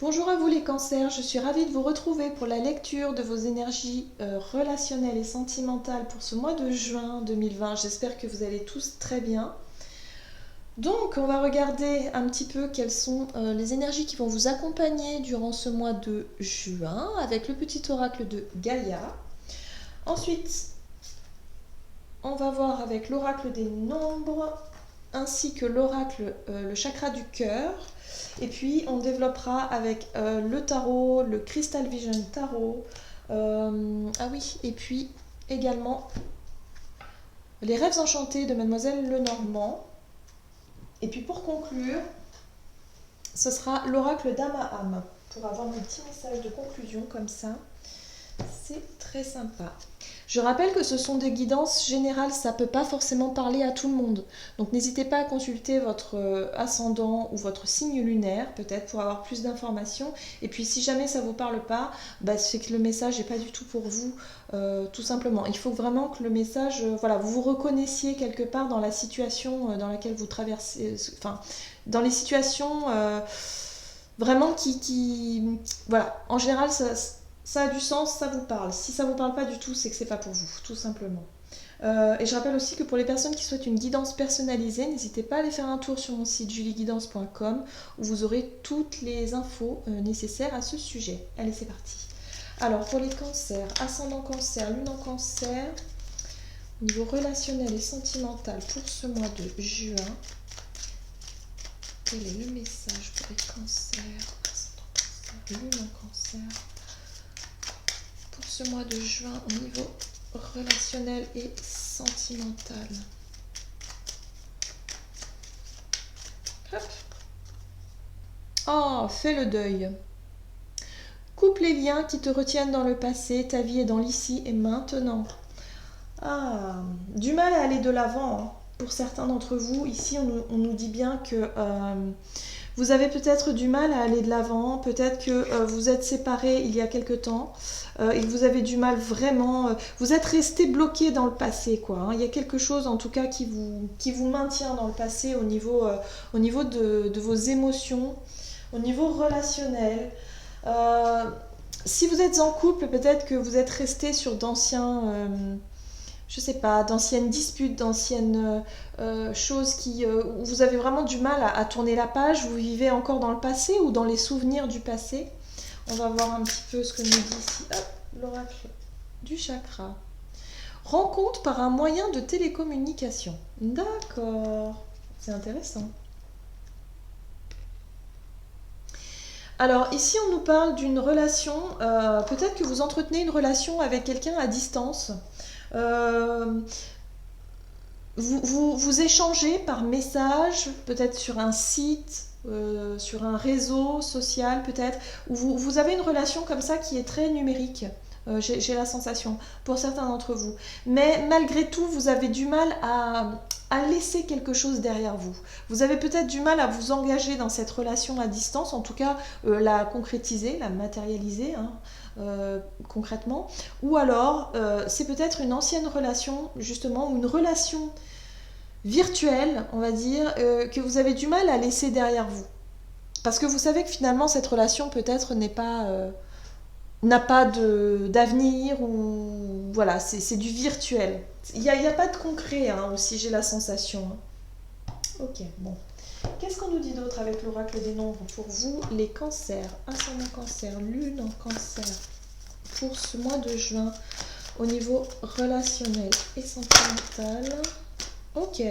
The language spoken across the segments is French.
Bonjour à vous les cancers, je suis ravie de vous retrouver pour la lecture de vos énergies relationnelles et sentimentales pour ce mois de juin 2020. J'espère que vous allez tous très bien. Donc on va regarder un petit peu quelles sont les énergies qui vont vous accompagner durant ce mois de juin avec le petit oracle de Gaïa. Ensuite, on va voir avec l'oracle des nombres ainsi que l'oracle, le chakra du cœur. Et puis on développera avec le tarot, le Crystal Vision Tarot. Ah oui, et puis également les rêves enchantés de Mademoiselle Lenormand. Et puis pour conclure, ce sera l'oracle d'Amaham pour avoir mon petit message de conclusion comme ça. C'est très sympa. Je rappelle que ce sont des guidances générales, ça ne peut pas forcément parler à tout le monde. Donc n'hésitez pas à consulter votre ascendant ou votre signe lunaire, peut-être pour avoir plus d'informations. Et puis si jamais ça ne vous parle pas, c'est que le message n'est pas du tout pour vous, tout simplement. Il faut vraiment que le message, voilà, vous vous reconnaissiez quelque part dans la situation dans laquelle vous traversez, enfin, dans les situations vraiment voilà, en général, ça a du sens, ça vous parle. Si ça vous parle pas du tout, c'est que c'est pas pour vous, tout simplement. Et je rappelle aussi que pour les personnes qui souhaitent une guidance personnalisée, n'hésitez pas à aller faire un tour sur mon site julieguidance.com où vous aurez toutes les infos nécessaires à ce sujet. Allez, c'est parti. Alors, pour les cancers, ascendant cancer, lune en cancer, niveau relationnel et sentimental pour ce mois de juin, quel est le message pour les cancers, ascendant cancer, lune en cancer pour ce mois de juin au niveau relationnel et sentimental. Hop. Oh, fais le deuil. Coupe les liens qui te retiennent dans le passé, ta vie est dans l'ici et maintenant. Ah, du mal à aller de l'avant, hein. Pour certains d'entre vous, ici on nous dit bien que vous avez peut-être du mal à aller de l'avant, peut-être que vous êtes séparés il y a quelque temps et que vous avez du mal vraiment, vous êtes resté bloqué dans le passé, quoi, hein. Il y a quelque chose en tout cas qui vous maintient dans le passé au niveau de vos émotions, au niveau relationnel. Si vous êtes en couple, peut-être que vous êtes resté sur d'anciens... je sais pas, d'anciennes disputes, d'anciennes choses où vous avez vraiment du mal à tourner la page, vous vivez encore dans le passé ou dans les souvenirs du passé. On va voir un petit peu ce que nous dit ici. Hop, l'oracle du chakra. Rencontre par un moyen de télécommunication. D'accord, c'est intéressant. Alors ici on nous parle d'une relation, peut-être que vous entretenez une relation avec quelqu'un à distance. Vous échangez par message, peut-être sur un site, sur un réseau social peut-être, où vous avez une relation comme ça qui est très numérique. J'ai la sensation, pour certains d'entre vous. Mais malgré tout, vous avez du mal à laisser quelque chose derrière vous. Vous avez peut-être du mal à vous engager dans cette relation à distance, en tout cas la concrétiser, la matérialiser, hein, concrètement. Ou alors, c'est peut-être une ancienne relation, justement, ou une relation virtuelle, on va dire, que vous avez du mal à laisser derrière vous. Parce que vous savez que finalement, cette relation peut-être n'a pas d'avenir, ou voilà, c'est du virtuel. Il n'y a pas de concret, hein, aussi, j'ai la sensation. Hein. Ok, bon. Qu'est-ce qu'on nous dit d'autre avec l'oracle des nombres pour vous, les cancers, ascendant cancer, lune en cancer, pour ce mois de juin, au niveau relationnel et sentimental? Ok.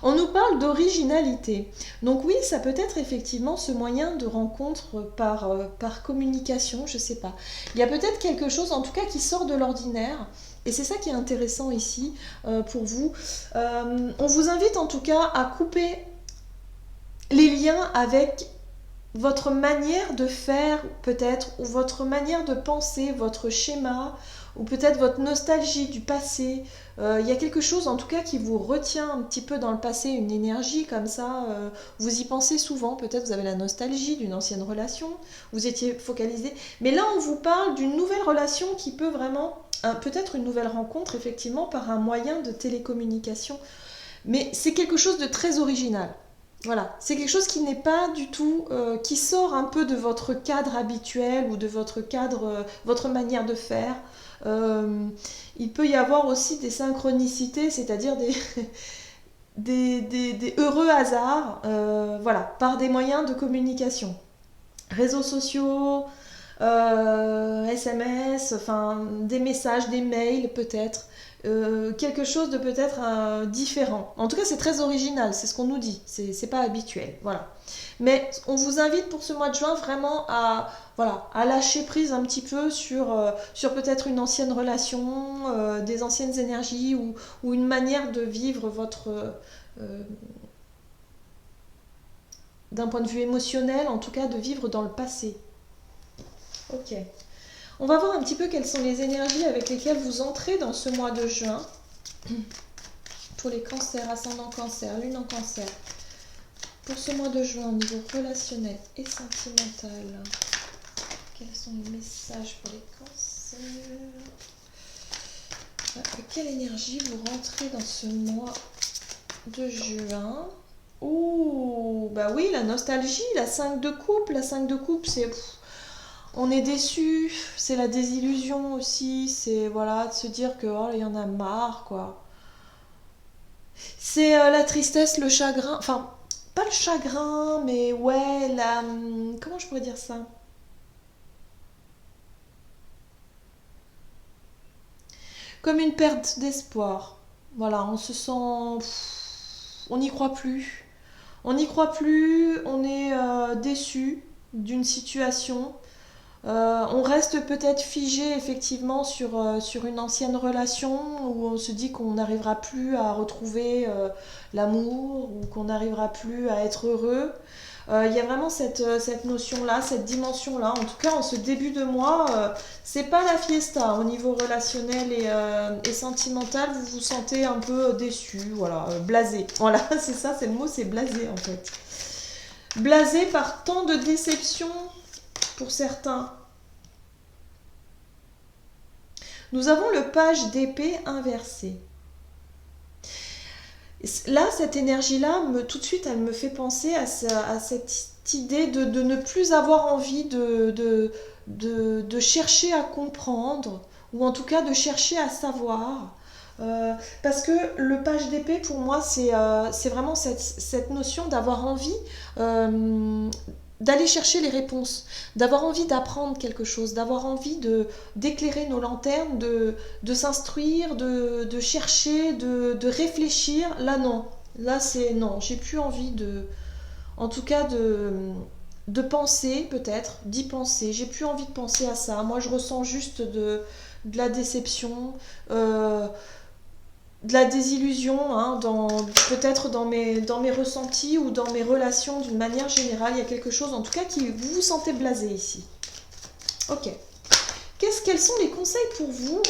On nous parle d'originalité. Donc oui, ça peut être effectivement ce moyen de rencontre par communication, je sais pas. Il y a peut-être quelque chose, en tout cas, qui sort de l'ordinaire. Et c'est ça qui est intéressant ici pour vous. On vous invite en tout cas à couper les liens avec votre manière de faire peut-être, ou votre manière de penser, votre schéma, ou peut-être votre nostalgie du passé. Il y a quelque chose en tout cas qui vous retient un petit peu dans le passé, une énergie comme ça, vous y pensez souvent, peut-être vous avez la nostalgie d'une ancienne relation, vous étiez focalisé, mais là on vous parle d'une nouvelle relation qui peut vraiment, peut-être une nouvelle rencontre effectivement par un moyen de télécommunication, mais c'est quelque chose de très original. Voilà, c'est quelque chose qui n'est pas du tout, qui sort un peu de votre cadre habituel ou de votre cadre, votre manière de faire. Euh, il peut y avoir aussi des synchronicités, c'est-à-dire des heureux hasards, voilà, par des moyens de communication. Réseaux sociaux, SMS, enfin des messages, des mails peut-être, quelque chose de peut-être différent. En tout cas, c'est très original, c'est ce qu'on nous dit, c'est pas habituel, voilà. Mais on vous invite pour ce mois de juin vraiment à, voilà, à lâcher prise un petit peu sur peut-être une ancienne relation, des anciennes énergies ou une manière de vivre votre, d'un point de vue émotionnel, en tout cas de vivre dans le passé. Ok. On va voir un petit peu quelles sont les énergies avec lesquelles vous entrez dans ce mois de juin. Pour les cancers, ascendant cancer, lune en cancer. Pour ce mois de juin, au niveau relationnel et sentimental, quels sont les messages pour les cancers? Avec quelle énergie vous rentrez dans ce mois de juin? Ouh, bah oui, la nostalgie, la 5 de coupe. La 5 de coupe, c'est... On est déçu, c'est la désillusion aussi, c'est voilà, de se dire que oh, il y en a marre, quoi. C'est la tristesse, le chagrin, enfin, pas le chagrin, mais ouais, la... Comment je pourrais dire ça? Comme une perte d'espoir. Voilà, on se sent... On n'y croit plus. On n'y croit plus, on est déçu d'une situation. On reste peut-être figé effectivement sur une ancienne relation où on se dit qu'on n'arrivera plus à retrouver l'amour ou qu'on n'arrivera plus à être heureux. Il y a vraiment cette notion-là, cette dimension-là. En tout cas, en ce début de mois, c'est pas la fiesta. Au niveau relationnel et sentimental, vous vous sentez un peu déçu, voilà, blasé. Voilà, c'est ça, c'est le mot, c'est blasé en fait. Blasé par tant de déceptions pour certains. Nous avons le page d'épée inversé. Là, cette énergie-là, tout de suite, elle me fait penser à cette idée de ne plus avoir envie de chercher à comprendre, ou en tout cas de chercher à savoir. Parce que le page d'épée, pour moi, c'est vraiment cette notion d'avoir envie d'aller chercher les réponses, d'avoir envie d'apprendre quelque chose, d'avoir envie d'éclairer nos lanternes, de s'instruire, de chercher, de réfléchir. Là, non. Là, c'est non. J'ai plus envie en tout cas, de penser, peut-être, d'y penser. J'ai plus envie de penser à ça. Moi, je ressens juste de la déception. De la désillusion, hein, peut-être dans mes ressentis ou dans mes relations d'une manière générale. Il y a quelque chose, en tout cas, qui vous vous sentez blasé ici. Ok. Quels sont les conseils pour vous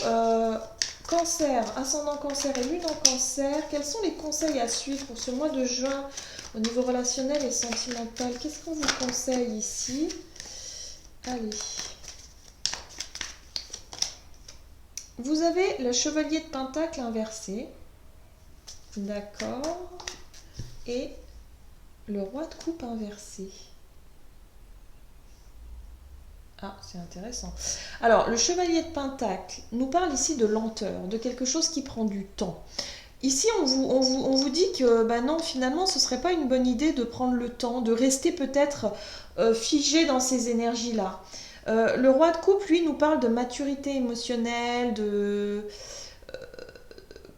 Cancer, ascendant cancer et lune en cancer, quels sont les conseils à suivre pour ce mois de juin au niveau relationnel et sentimental? Qu'est-ce qu'on vous conseille ici? Allez. Vous avez le chevalier de pentacle inversé. D'accord. Et le roi de coupe inversé. Ah, c'est intéressant. Alors, le chevalier de pentacle nous parle ici de lenteur, de quelque chose qui prend du temps. Ici, on vous dit que bah non, finalement, ce ne serait pas une bonne idée de prendre le temps, de rester peut-être figé dans ces énergies-là. Le roi de coupe, lui, nous parle de maturité émotionnelle,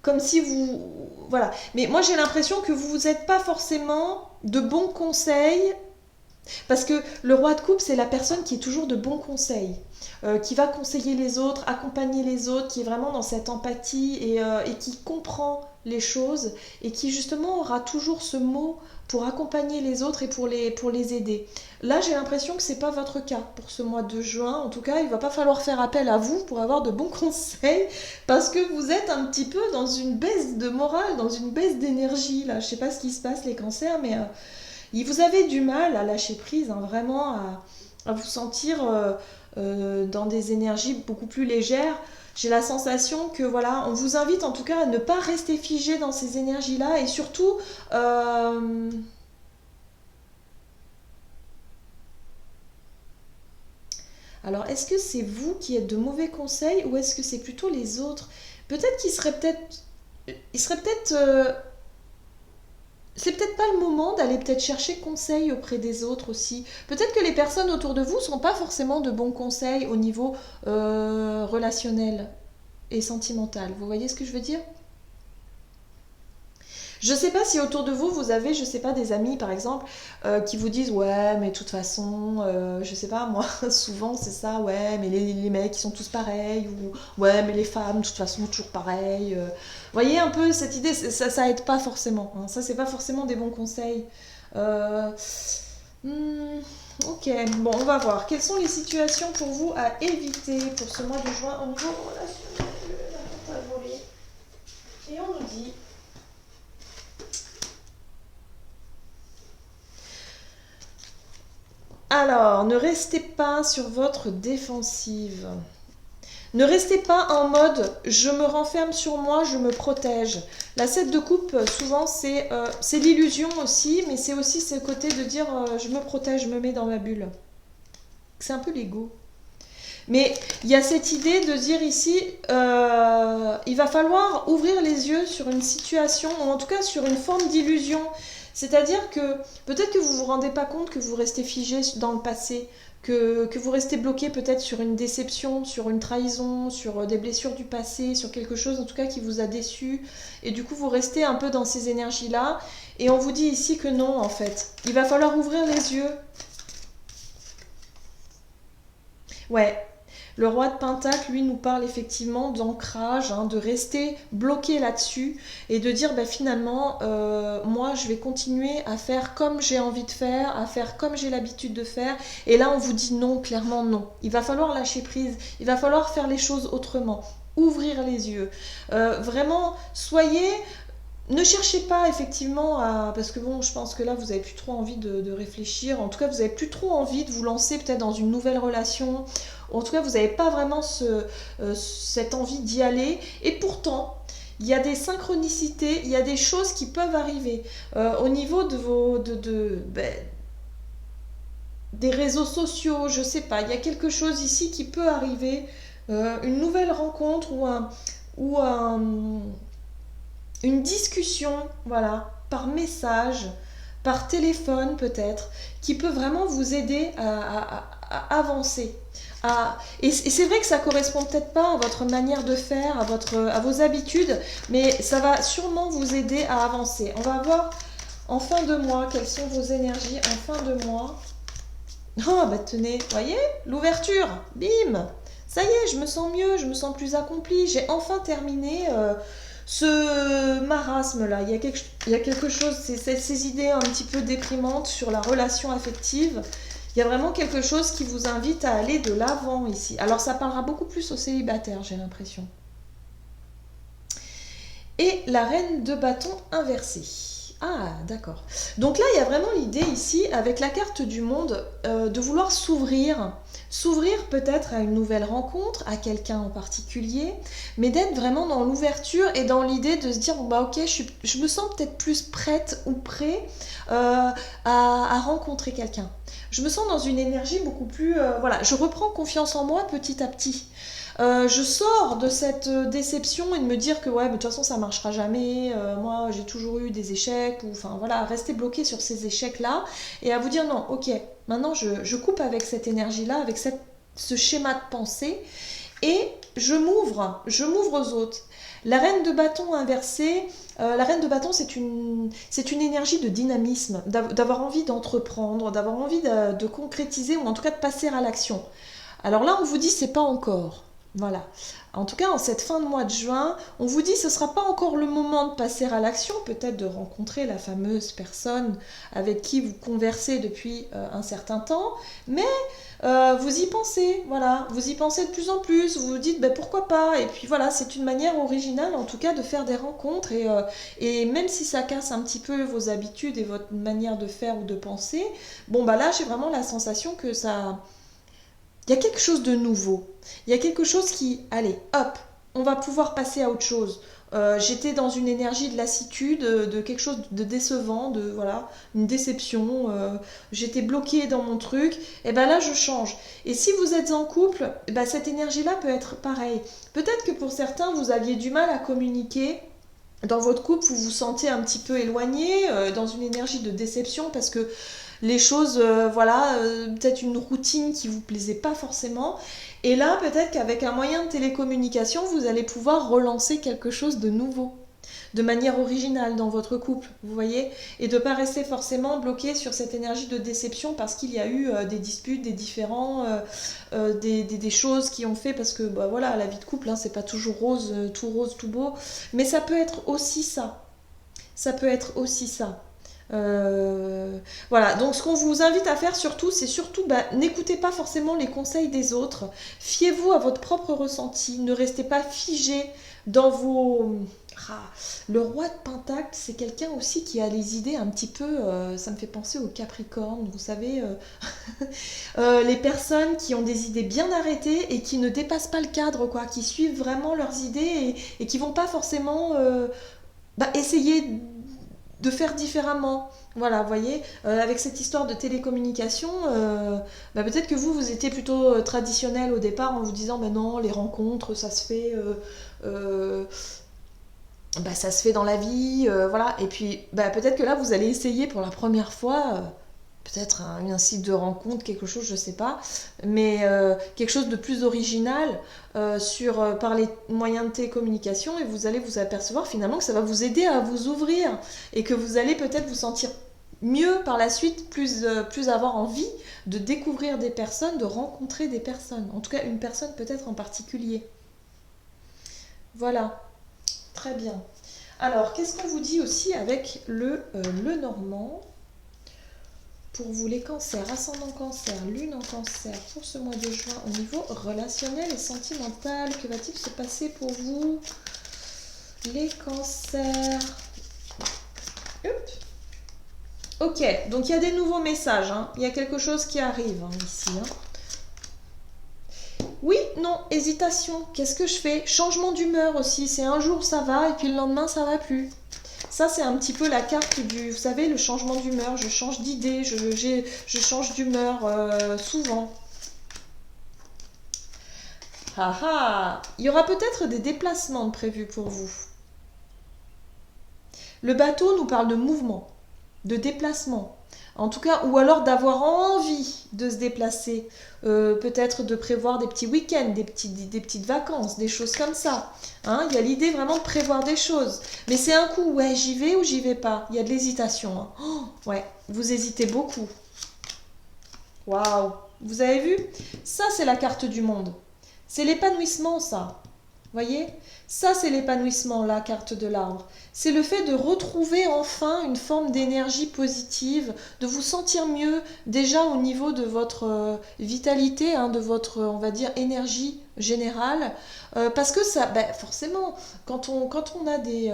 comme si vous... Voilà. Mais moi, j'ai l'impression que vous n'êtes pas forcément de bons conseils, parce que le roi de coupe, c'est la personne qui est toujours de bons conseils, qui va conseiller les autres, accompagner les autres, qui est vraiment dans cette empathie et qui comprend les choses et qui justement aura toujours ce mot pour accompagner les autres et pour les aider. Là, j'ai l'impression que c'est pas votre cas pour ce mois de juin. En tout cas, il va pas falloir faire appel à vous pour avoir de bons conseils parce que vous êtes un petit peu dans une baisse de morale, dans une baisse d'énergie. Là, je sais pas ce qui se passe les cancers, mais vous avez du mal à lâcher prise, hein, vraiment à vous sentir dans des énergies beaucoup plus légères. J'ai la sensation que voilà, on vous invite en tout cas à ne pas rester figé dans ces énergies-là et surtout Alors, est-ce que c'est vous qui êtes de mauvais conseils ou est-ce que c'est plutôt les autres? Peut-être qu'il serait peut-être... Il serait peut-être... c'est peut-être pas le moment d'aller peut-être chercher conseil auprès des autres aussi. Peut-être que les personnes autour de vous ne sont pas forcément de bons conseils au niveau relationnel et sentimental. Vous voyez ce que je veux dire? Je sais pas si autour de vous, vous avez, je sais pas, des amis par exemple, qui vous disent ouais, mais de toute façon, je sais pas, moi, souvent c'est ça, ouais, mais les mecs ils sont tous pareils, ou ouais, mais les femmes de toute façon toujours pareilles. Voyez un peu cette idée, ça aide pas forcément, hein. Ça c'est pas forcément des bons conseils. Euh, hmm, ok, bon, on va voir. Quelles sont les situations pour vous à éviter pour ce mois de juin au niveau relationnel? La carte à voler. Et on nous dit. Alors, ne restez pas sur votre défensive. Ne restez pas en mode je me renferme sur moi, je me protège. La 7 de coupe, souvent, c'est l'illusion aussi, mais c'est aussi ce côté de dire je me protège, je me mets dans ma bulle. C'est un peu l'ego. Mais il y a cette idée de dire ici, il va falloir ouvrir les yeux sur une situation, ou en tout cas sur une forme d'illusion. C'est-à-dire que peut-être que vous ne vous rendez pas compte que vous restez figé dans le passé, que vous restez bloqué peut-être sur une déception, sur une trahison, sur des blessures du passé, sur quelque chose en tout cas qui vous a déçu. Et du coup, vous restez un peu dans ces énergies-là. Et on vous dit ici que non, en fait. Il va falloir ouvrir les yeux. Ouais, le roi de Pentacle, lui, nous parle effectivement d'ancrage, hein, de rester bloqué là-dessus et de dire bah, finalement, moi, je vais continuer à faire comme j'ai envie de faire, à faire comme j'ai l'habitude de faire. Et là, on vous dit non, clairement non. Il va falloir lâcher prise, il va falloir faire les choses autrement, ouvrir les yeux. Vraiment, soyez... Ne cherchez pas effectivement à... Parce que bon, je pense que là, vous n'avez plus trop envie de réfléchir. En tout cas, vous n'avez plus trop envie de vous lancer peut-être dans une nouvelle relation. En tout cas, vous n'avez pas vraiment cette envie d'y aller. Et pourtant, il y a des synchronicités, il y a des choses qui peuvent arriver. Au niveau de vos... des réseaux sociaux, je sais pas. Il y a quelque chose ici qui peut arriver. Une nouvelle rencontre ou une discussion, voilà, par message, par téléphone peut-être, qui peut vraiment vous aider à avancer. Et c'est vrai que ça correspond peut-être pas à votre manière de faire, à vos habitudes, mais ça va sûrement vous aider à avancer. On va voir en fin de mois quelles sont vos énergies en fin de mois. Oh bah tenez, voyez, l'ouverture, bim. Ça y est, je me sens mieux, je me sens plus accomplie, j'ai enfin terminé ce marasme-là. Il y a quelque chose, ces idées un petit peu déprimantes sur la relation affective. Il y a vraiment quelque chose qui vous invite à aller de l'avant ici. Alors ça parlera beaucoup plus aux célibataires, j'ai l'impression. Et la reine de bâton inversée. Ah, d'accord. Donc là, il y a vraiment l'idée ici, avec la carte du monde, de vouloir s'ouvrir. S'ouvrir peut-être à une nouvelle rencontre, à quelqu'un en particulier, mais d'être vraiment dans l'ouverture et dans l'idée de se dire, bon, bah ok, je me sens peut-être plus prête ou prêt à rencontrer quelqu'un. Je me sens dans une énergie beaucoup plus... voilà, je reprends confiance en moi petit à petit. Je sors de cette déception et de me dire que ouais, mais de toute façon ça marchera jamais, moi j'ai toujours eu des échecs, ou enfin voilà, rester bloqué sur ces échecs-là et à vous dire non, ok, maintenant je coupe avec cette énergie-là, avec ce schéma de pensée et je m'ouvre aux autres. La reine de bâton inversée, la reine de bâton c'est une énergie de dynamisme, d'avoir envie d'entreprendre, d'avoir envie de concrétiser ou en tout cas de passer à l'action. Alors là on vous dit c'est pas encore. Voilà. En tout cas, en cette fin de mois de juin, on vous dit que ce ne sera pas encore le moment de passer à l'action, peut-être de rencontrer la fameuse personne avec qui vous conversez depuis un certain temps, mais vous y pensez, voilà, vous y pensez de plus en plus, vous vous dites ben, pourquoi pas, et puis voilà, c'est une manière originale en tout cas de faire des rencontres, et même si ça casse un petit peu vos habitudes et votre manière de faire ou de penser, bon bah là j'ai vraiment la sensation que ça... Il y a quelque chose de nouveau. Il y a quelque chose qui, allez, hop, on va pouvoir passer à autre chose. J'étais dans une énergie de lassitude, de quelque chose de décevant, de voilà, une déception. J'étais bloquée dans mon truc. Et ben là, je change. Et si vous êtes en couple, eh ben cette énergie-là peut être pareille. Peut-être que pour certains, vous aviez du mal à communiquer. Dans votre couple, vous vous sentez un petit peu éloigné, dans une énergie de déception parce que les choses, voilà, peut-être une routine qui vous plaisait pas forcément. Et là, peut-être qu'avec un moyen de télécommunication, vous allez pouvoir relancer quelque chose de nouveau, de manière originale dans votre couple, vous voyez, et de ne pas rester forcément bloqué sur cette énergie de déception parce qu'il y a eu des disputes, des différends, des choses qui ont fait, parce que bah, voilà, la vie de couple, hein, c'est pas toujours rose, tout beau, mais ça peut être aussi ça. Ça peut être aussi ça. Voilà, donc ce qu'on vous invite à faire surtout, c'est surtout bah, n'écoutez pas forcément les conseils des autres, fiez-vous à votre propre ressenti, ne restez pas figé dans vos... Ah, le roi de Pentacle, c'est quelqu'un aussi qui a les idées un petit peu, ça me fait penser au Capricorne, vous savez, les personnes qui ont des idées bien arrêtées et qui ne dépassent pas le cadre, quoi, qui suivent vraiment leurs idées et qui vont pas forcément bah, essayer de faire différemment. Voilà, vous voyez, avec cette histoire de télécommunication, bah peut-être que vous étiez plutôt traditionnel au départ en vous disant, bah non, les rencontres, ça se fait, euh, bah, ça se fait dans la vie, voilà. Et puis, bah, peut-être que là, vous allez essayer pour la première fois, peut-être un site de rencontre, quelque chose, je sais pas, mais quelque chose de plus original par les moyens de télécommunication et vous allez vous apercevoir finalement que ça va vous aider à vous ouvrir et que vous allez peut-être vous sentir mieux par la suite, plus avoir envie de découvrir des personnes, de rencontrer des personnes, en tout cas une personne peut-être en particulier. Voilà, très bien. Alors, qu'est-ce qu'on vous dit aussi avec le Normand pour vous les cancers, ascendant cancer, lune en cancer, pour ce mois de juin au niveau relationnel et sentimental, que va-t-il se passer pour vous les cancers? Hop. Ok, donc il y a des nouveaux messages, hein. Il y a quelque chose qui arrive hein, ici. Hein. Oui, non, hésitation, qu'est-ce que je fais? Changement d'humeur aussi, c'est un jour ça va et puis le lendemain ça va plus. Ça, c'est un petit peu la carte du, vous savez, le changement d'humeur. Je change d'idée, je change d'humeur souvent. Ah ah, il y aura peut-être des déplacements de prévus pour vous. Le bateau nous parle de mouvement, de déplacement. En tout cas, ou alors d'avoir envie de se déplacer. Peut-être de prévoir des petits week-ends, des petites vacances, des choses comme ça. Hein, il y a l'idée vraiment de prévoir des choses. Mais c'est un coup, ouais, j'y vais ou j'y vais pas. Il y a de l'hésitation. Hein. Oh, ouais, vous hésitez beaucoup. Waouh, vous avez vu? Ça, c'est la carte du monde. C'est l'épanouissement, ça. Voyez? Ça, c'est l'épanouissement, la carte de l'arbre. C'est le fait de retrouver enfin une forme d'énergie positive, de vous sentir mieux déjà au niveau de votre vitalité, hein, de votre, on va dire, énergie générale. Parce que ça, ben, forcément, quand on a des...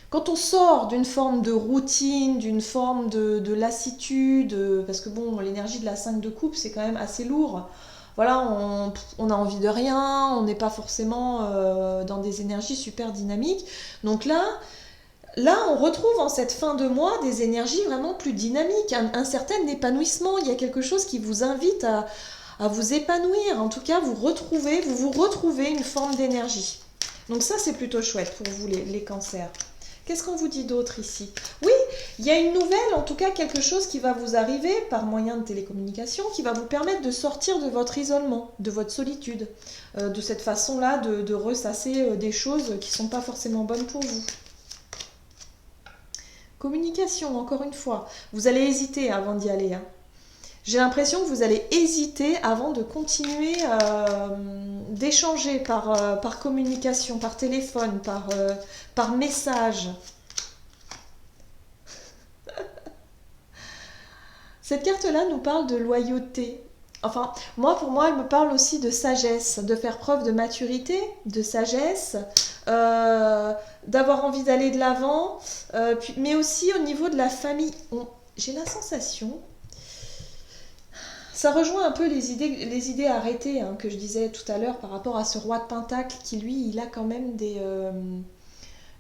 quand on sort d'une forme de routine, d'une forme de lassitude, parce que bon, l'énergie de la 5 de coupe, c'est quand même assez lourd. Voilà, on a envie de rien, on n'est pas forcément dans des énergies super dynamiques. Donc là, on retrouve en cette fin de mois des énergies vraiment plus dynamiques, un certain épanouissement. Il y a quelque chose qui vous invite à vous épanouir. En tout cas, vous vous retrouvez une forme d'énergie. Donc ça, c'est plutôt chouette pour vous, les cancers. Qu'est-ce qu'on vous dit d'autre ici? Oui, il y a une nouvelle, en tout cas quelque chose qui va vous arriver par moyen de télécommunication, qui va vous permettre de sortir de votre isolement, de votre solitude, de cette façon-là de ressasser des choses qui ne sont pas forcément bonnes pour vous. Communication, encore une fois. Vous allez hésiter avant d'y aller. Hein. J'ai l'impression que vous allez hésiter avant de continuer d'échanger par communication, par téléphone, par message. Cette carte-là nous parle de loyauté. Enfin, pour moi, elle me parle aussi de sagesse, de faire preuve de maturité, de sagesse, d'avoir envie d'aller de l'avant, mais aussi au niveau de la famille. J'ai la sensation Ça rejoint un peu les idées arrêtées hein, que je disais tout à l'heure par rapport à ce roi de Pentacle qui, lui, il a quand même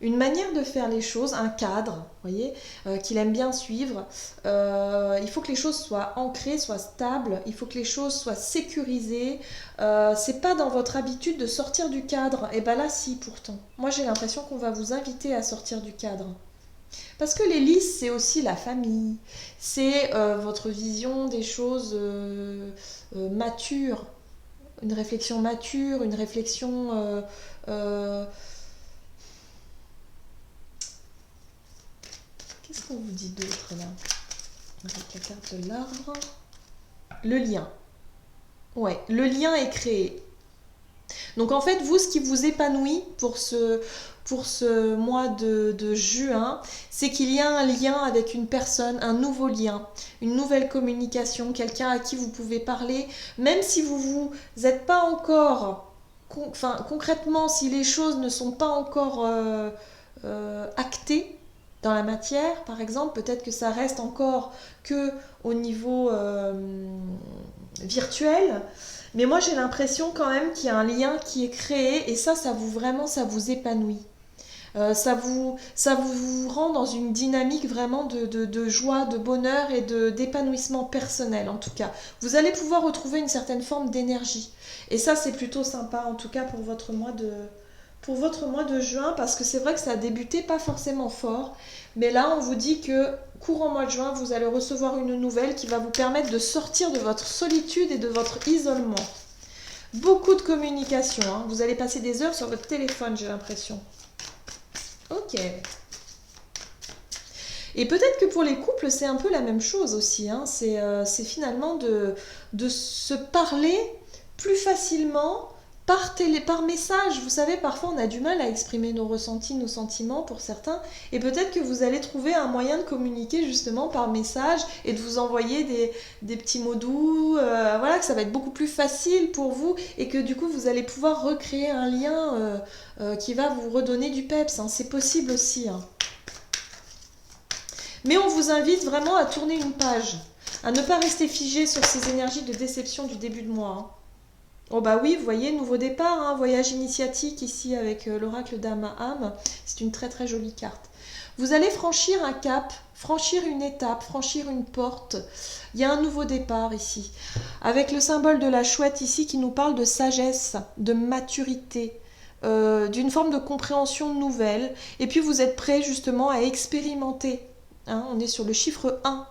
une manière de faire les choses, un cadre, vous voyez, qu'il aime bien suivre. Il faut que les choses soient ancrées, soient stables, il faut que les choses soient sécurisées. C'est pas dans votre habitude de sortir du cadre. Et ben là, si, pourtant. Moi, j'ai l'impression qu'on va vous inviter à sortir du cadre. Parce que les lys, c'est aussi la famille, c'est votre vision des choses matures, une réflexion euh, qu'est-ce qu'on vous dit d'autre là avec la carte de l'arbre? Le lien. Ouais, le lien est créé. Donc en fait, vous, ce qui vous épanouit pour ce mois de juin, c'est qu'il y a un lien avec une personne, un nouveau lien, une nouvelle communication, quelqu'un à qui vous pouvez parler, même si vous n'êtes pas encore, enfin concrètement, si les choses ne sont pas encore actées dans la matière, par exemple, peut-être que ça reste encore que au niveau virtuel. Mais moi, j'ai l'impression quand même qu'il y a un lien qui est créé et ça vous vraiment, ça vous épanouit. Ça vous rend dans une dynamique vraiment de joie, de bonheur et d'épanouissement personnel en tout cas. Vous allez pouvoir retrouver une certaine forme d'énergie. Et ça, c'est plutôt sympa en tout cas pour votre mois de juin parce que c'est vrai que ça a débuté pas forcément fort. Mais là, on vous dit que courant mois de juin, vous allez recevoir une nouvelle qui va vous permettre de sortir de votre solitude et de votre isolement. Beaucoup de communication, hein. Vous allez passer des heures sur votre téléphone, j'ai l'impression. Ok. Et peut-être que pour les couples, c'est un peu la même chose aussi, hein. C'est finalement de se parler plus facilement par message. Vous savez, parfois on a du mal à exprimer nos ressentis, nos sentiments pour certains. Et peut-être que vous allez trouver un moyen de communiquer justement par message et de vous envoyer des petits mots doux. Voilà, que ça va être beaucoup plus facile pour vous et que du coup vous allez pouvoir recréer un lien qui va vous redonner du peps, hein. C'est possible aussi, hein. Mais on vous invite vraiment à tourner une page, à ne pas rester figé sur ces énergies de déception du début de mois, hein. Oh bah oui, vous voyez, nouveau départ, hein, voyage initiatique ici avec l'oracle d'Ama-Am. C'est une très très jolie carte. Vous allez franchir un cap, franchir une étape, franchir une porte. Il y a un nouveau départ ici. Avec le symbole de la chouette ici qui nous parle de sagesse, de maturité, d'une forme de compréhension nouvelle. Et puis vous êtes prêt justement à expérimenter. Hein, on est sur le chiffre 1.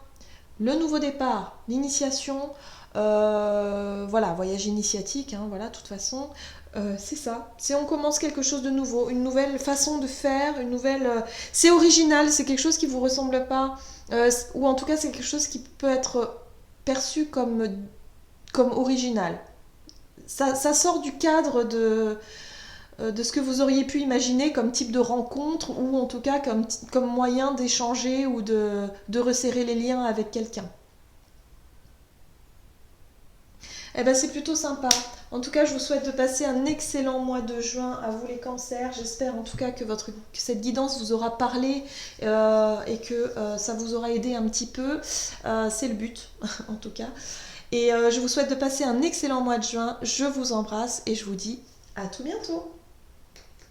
Le nouveau départ, l'initiation, voilà, voyage initiatique, hein, voilà, de toute façon, c'est ça. C'est on commence quelque chose de nouveau, une nouvelle façon de faire, une nouvelle. C'est original, c'est quelque chose qui vous ressemble pas, ou en tout cas c'est quelque chose qui peut être perçu comme original. Ça sort du cadre de ce que vous auriez pu imaginer comme type de rencontre ou en tout cas comme moyen d'échanger ou de resserrer les liens avec quelqu'un. Eh ben c'est plutôt sympa. En tout cas, je vous souhaite de passer un excellent mois de juin à vous les cancers. J'espère en tout cas que cette guidance vous aura parlé et que ça vous aura aidé un petit peu. C'est le but en tout cas. Et je vous souhaite de passer un excellent mois de juin. Je vous embrasse et je vous dis à tout bientôt.